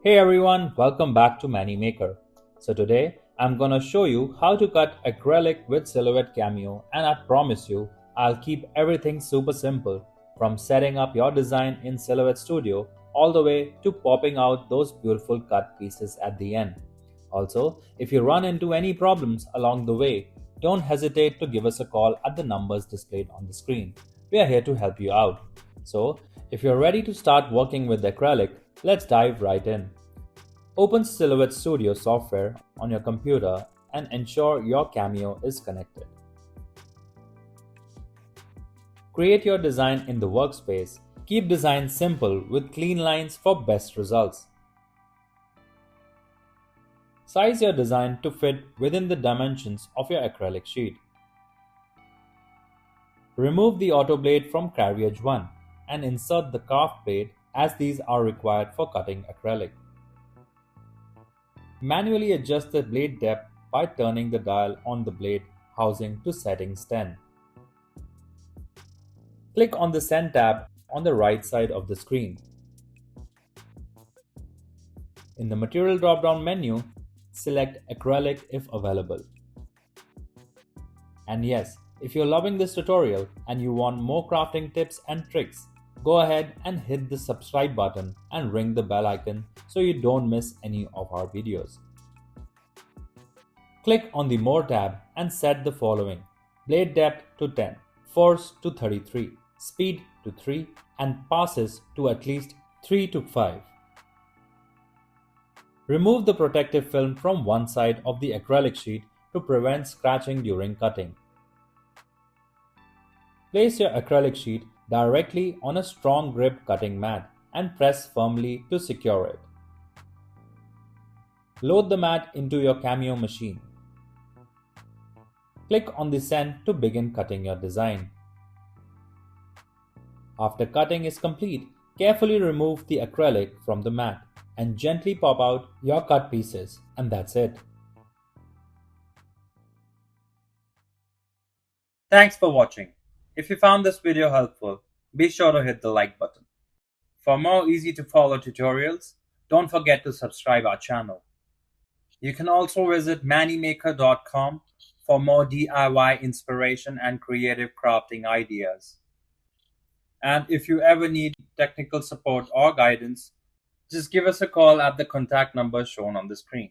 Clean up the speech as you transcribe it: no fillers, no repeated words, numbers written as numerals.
Hey everyone, welcome back to Manny Maker. So today I'm gonna show you how to cut acrylic with Silhouette Cameo, and I promise you I'll keep everything super simple, from setting up your design in Silhouette Studio all the way to popping out those beautiful cut pieces at the end. Also, if you run into any problems along the way, don't hesitate to give us a call at the numbers displayed on the screen. We are here to help you out. So, if you're ready to start working with acrylic, let's dive right in. Open Silhouette Studio software on your computer and ensure your Cameo is connected. Create your design in the workspace. Keep design simple with clean lines for best results. Size your design to fit within the dimensions of your acrylic sheet. Remove the AutoBlade from carriage 1 and insert the Kraft Blade, as these are required for cutting acrylic. Manually adjust the blade depth by turning the dial on the blade housing to settings 10. Click on the Send tab on the right side of the screen. In the Material drop-down menu, select Acrylic if available. And yes, if you're loving this tutorial and you want more crafting tips and tricks, go ahead and hit the subscribe button and ring the bell icon so you don't miss any of our videos. Click on the More tab and set the following: blade depth to 10, force to 33, speed to 3, and passes to at least 3 to 5. Remove the protective film from one side of the acrylic sheet to prevent scratching during cutting. Place your acrylic sheet directly on a strong grip cutting mat and press firmly to secure it. Load the mat into your Cameo machine. Click on the Send to begin cutting your design. After cutting is complete, carefully remove the acrylic from the mat and gently pop out your cut pieces, and that's it. Thanks for watching. If you found this video helpful, be sure to hit the like button. For more easy to follow tutorials, don't forget to subscribe our channel. You can also visit mannymaker.com for more DIY inspiration and creative crafting ideas. And if you ever need technical support or guidance, just give us a call at the contact number shown on the screen.